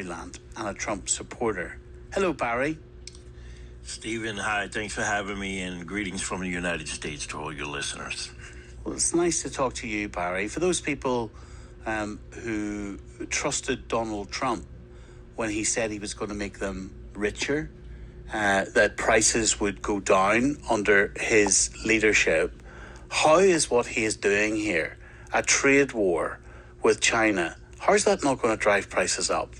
Maryland and a Trump supporter. Hello, Barry. Stephen, hi. Thanks for having me, and greetings from the United States to all your listeners. Well, it's nice to talk to you, Barry. For those people who trusted Donald Trump when he said he was going to make them richer, that prices would go down under his leadership, how is what he is doing here, a trade war with China, how is that not going to drive prices up?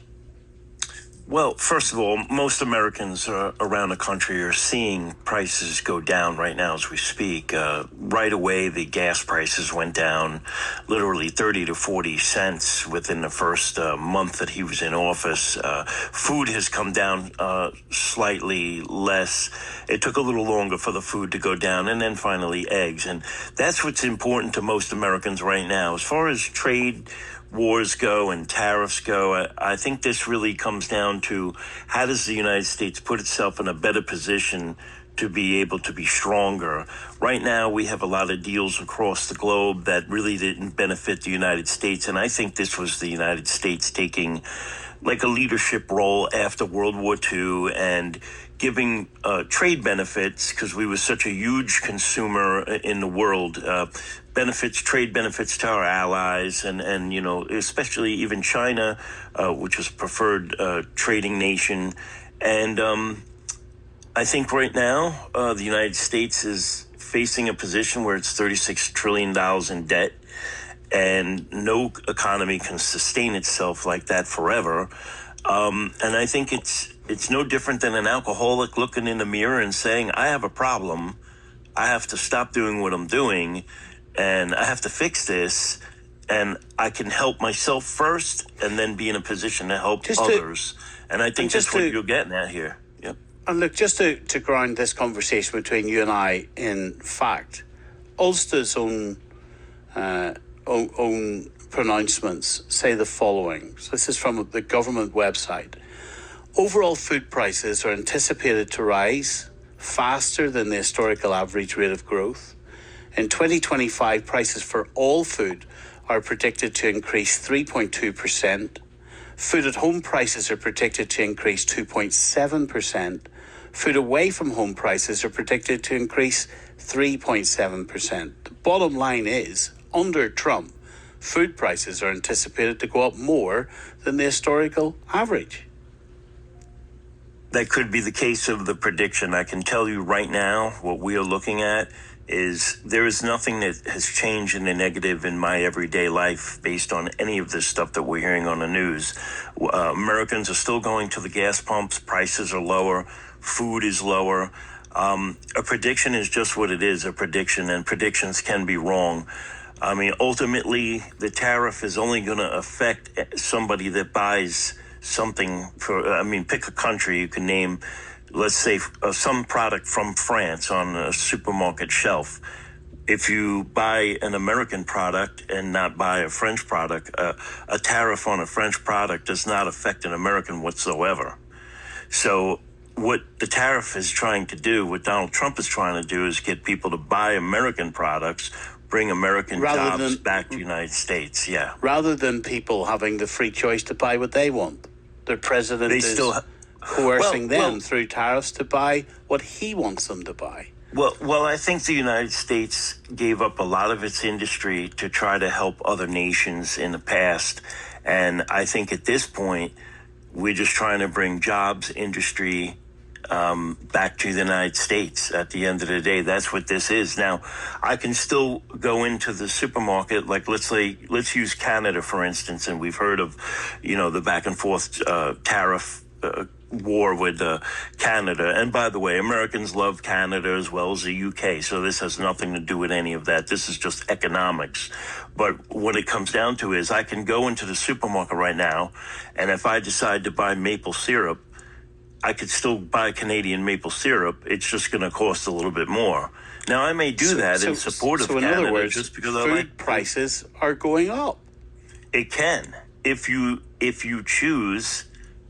Well, first of all, most Americans around the country are seeing prices go down right now as we speak. Right away, the gas prices went down literally 30 to 40 cents within the first month that he was in office. Food has come down slightly less. It took a little longer for the food to go down, and then finally eggs. And that's what's important to most Americans right now. As far as trade wars go and tariffs go, I think this really comes down to how does the United States put itself in a better position to be able to be stronger. Right now, we have a lot of deals across the globe that really didn't benefit the United States, and I think this was the United States taking like a leadership role after World War II and giving trade benefits, because we were such a huge consumer in the world, trade benefits to our allies, and you know, especially even China, which was a preferred trading nation. And I think right now the United States is facing a position where it's $36 trillion in debt, and no economy can sustain itself like that forever. And I think it's no different than an alcoholic looking in the mirror and saying, I have a problem. I have to stop doing what I'm doing, and I have to fix this. And I can help myself first and then be in a position to help others. And I think that's what you're getting at here. Yep. And look, just to ground this conversation between you and I in fact, Ulster's own pronouncements say the following. So this is from the government website. Overall food prices are anticipated to rise faster than the historical average rate of growth. In 2025, prices for all food are predicted to increase 3.2%. Food at home prices are predicted to increase 2.7%. Food away from home prices are predicted to increase 3.7%. The bottom line is, under Trump, food prices are anticipated to go up more than the historical average. That could be the case of the prediction. I can tell you right now, what we are looking at is there is nothing that has changed in the negative in my everyday life based on any of this stuff that we're hearing on the news. Americans are still going to the gas pumps. Prices are lower. Food is lower. A prediction is just what it is, a prediction, and predictions can be wrong. I mean, ultimately, the tariff is only going to affect somebody that buys something pick a country. You can name, let's say, some product from France on a supermarket shelf. If you buy an American product and not buy a French product, a tariff on a French product does not affect an American whatsoever. So what the tariff is trying to do, what Donald Trump is trying to do, is get people to buy American products, bring American jobs back to the United States. Yeah. Rather than people having the free choice to buy what they want. The president is coercing them through tariffs to buy what he wants them to buy. Well, I think the United States gave up a lot of its industry to try to help other nations in the past. And I think at this point, we're just trying to bring jobs, industry, back to the United States. At the end of the day, that's what this is. Now, I can still go into the supermarket, like let's use Canada, for instance, and we've heard of, the back and forth tariff war with Canada. And by the way, Americans love Canada as well as the UK, so this has nothing to do with any of that. This is just economics. But what it comes down to is I can go into the supermarket right now, and if I decide to buy maple syrup, I could still buy Canadian maple syrup. It's just going to cost a little bit more. Now, I may do that in support of Canada. So in other words, just because food prices are going up. It can, if you choose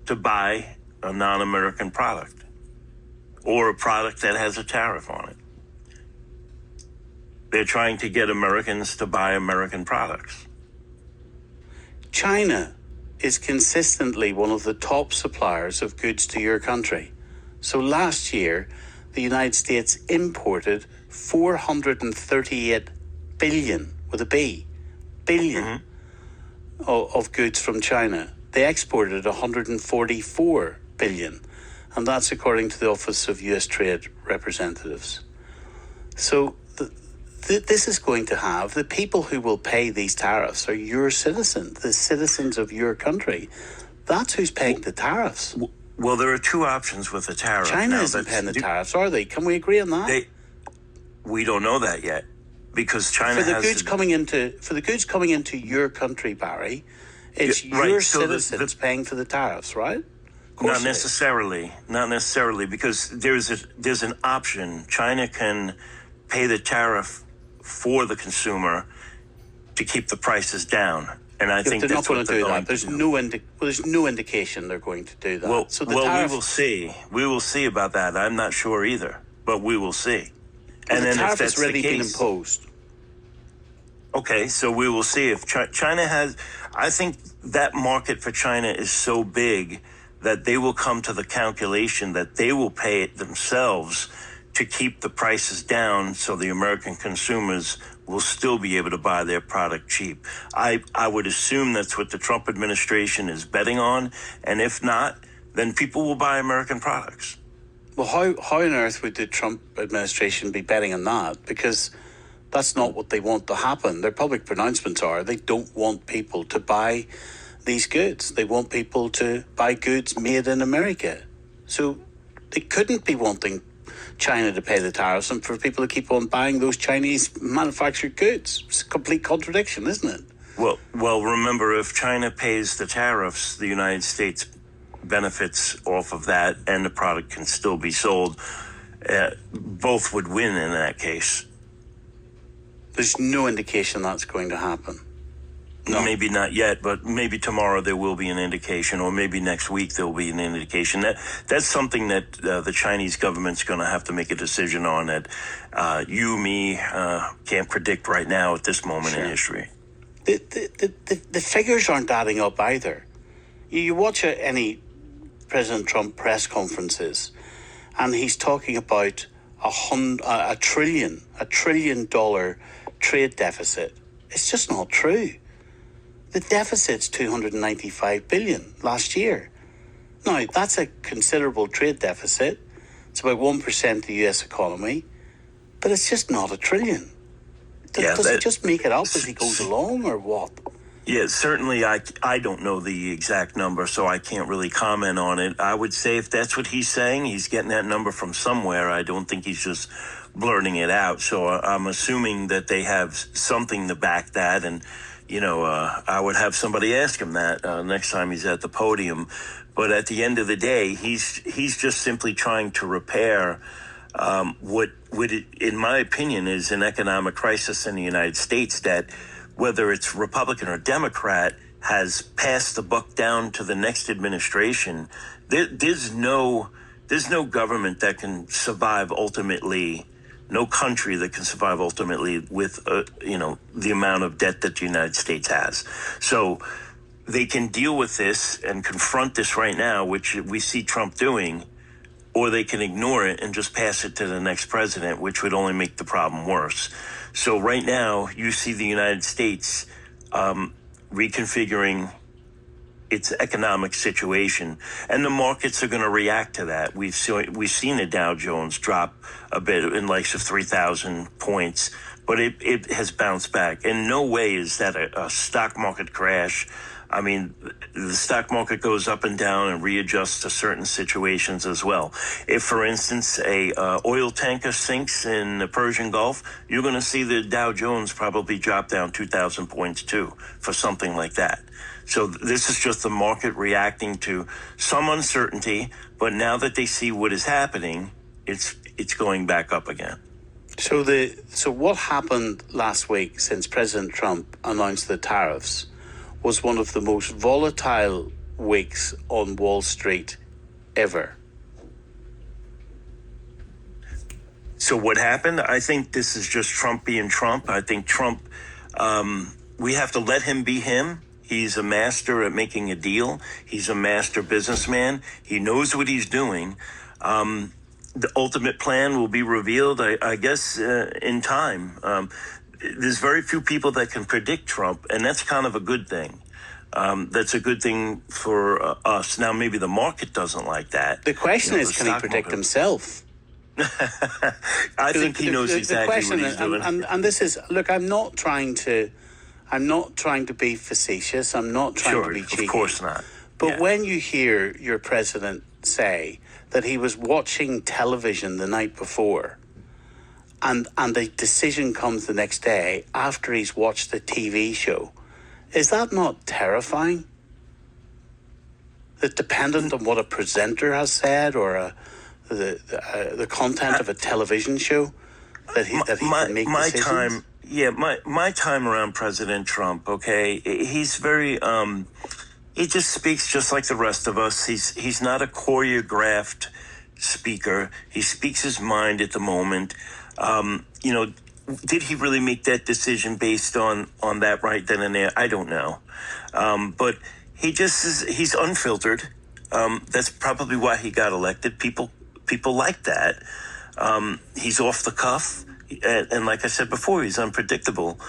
to buy a non-American product or a product that has a tariff on it. They're trying to get Americans to buy American products. China is consistently one of the top suppliers of goods to your country. So last year, the United States imported 438 billion, with a B, billion of goods from China. They exported 144 billion, and that's according to the Office of U.S. Trade Representatives. So this is going to have, the people who will pay these tariffs are your citizens, the citizens of your country. That's who's paying the tariffs. Well, there are two options with the tariff. China isn't paying the tariffs, are they? Can we agree on that? We don't know that yet, because China for the goods coming into your country, Barry, it's your citizens paying for the tariffs, right? Not necessarily, because there's an option. China can pay the tariff for the consumer to keep the prices down, and I think they're that's not going what to they're do going that. There's no indication they're going to do that. Well, so we will see. We will see about that. I'm not sure either, but we will see. And then the tariff has already been imposed. Okay, so we will see if China has. I think that market for China is so big that they will come to the calculation that they will pay it themselves to keep the prices down, so the American consumers will still be able to buy their product cheap. I would assume that's what the Trump administration is betting on, and if not, then people will buy American products. Well, how on earth would the Trump administration be betting on that? Because that's not what they want to happen. Their public pronouncements are they don't want people to buy these goods. They want people to buy goods made in America. So they couldn't be wanting China to pay the tariffs and for people to keep on buying those Chinese manufactured goods. It's a complete contradiction, isn't it? Well, remember, if China pays the tariffs, the United States benefits off of that, and the product can still be sold. Both would win in that case. There's no indication that's going to happen. No. Maybe not yet, but maybe tomorrow there will be an indication, or maybe next week there will be an indication. That's something that the Chinese government's going to have to make a decision on that me can't predict right now at this moment in history. The figures aren't adding up either. You watch any President Trump press conferences, and he's talking about a trillion dollar trade deficit. It's just not true. The deficit's $295 billion last year. Now, that's a considerable trade deficit. It's about 1% of the US economy, but it's just not a trillion. Does he just make it up as he goes along, or what? Yeah, certainly I don't know the exact number, so I can't really comment on it. I would say if that's what he's saying, he's getting that number from somewhere. I don't think he's just blurting it out. So I'm assuming that they have something to back that, and I would have somebody ask him that next time he's at the podium. But at the end of the day, he's just simply trying to repair what in my opinion, is an economic crisis in the United States that, whether it's Republican or Democrat, has passed the buck down to the next administration. There's no government that can survive ultimately. No country that can survive ultimately with, the amount of debt that the United States has. So they can deal with this and confront this right now, which we see Trump doing, or they can ignore it and just pass it to the next president, which would only make the problem worse. So right now, you see the United States reconfiguring its economic situation, and the markets are going to react to that. We've seen the Dow Jones drop a bit in likes of 3,000 points, but it has bounced back. In no way is that a stock market crash. I mean, the stock market goes up and down and readjusts to certain situations as well. If, for instance, a oil tanker sinks in the Persian Gulf, you're going to see the Dow Jones probably drop down 2,000 points too for something like that. So this is just the market reacting to some uncertainty, but now that they see what is happening, it's going back up again. So what happened last week since President Trump announced the tariffs was one of the most volatile weeks on Wall Street ever. So what happened? I think this is just Trump being Trump. I think Trump, we have to let him be him. He's a master at making a deal. He's a master businessman. He knows what he's doing. The ultimate plan will be revealed, I guess, in time. There's very few people that can predict Trump, and that's kind of a good thing. That's a good thing for us. Now, maybe the market doesn't like that. The question is, can he predict himself? I think he knows exactly what he's doing. And this is, look, I'm not trying to be facetious. I'm not trying to be cheeky. Of course not. But when you hear your president say that he was watching television the night before, and the decision comes the next day after he's watched the TV show, is that not terrifying? That dependent on what a presenter has said or the content of a television show, that he can make decisions? My time around President Trump, okay, he's very he just speaks just like the rest of us. He's not a choreographed speaker. He speaks his mind at the moment. Did he really make that decision based on that right then and there? I don't know. But he just he's unfiltered. That's probably why he got elected. People like that. He's off the cuff. And like I said before, he's unpredictable.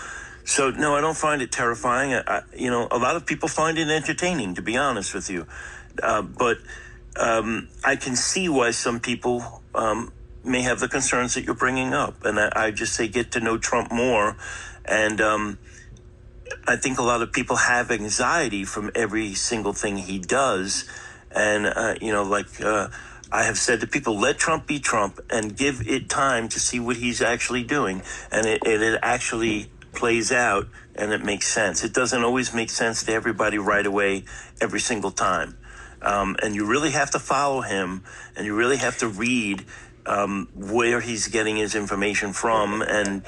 So, no, I don't find it terrifying. A lot of people find it entertaining, to be honest with you. But I can see why some people may have the concerns that you're bringing up. And I just say get to know Trump more. And I think a lot of people have anxiety from every single thing he does. And, I have said to people, let Trump be Trump and give it time to see what he's actually doing. And it actually plays out and it makes sense. It doesn't always make sense to everybody right away every single time. And you really have to follow him and you really have to read where he's getting his information from and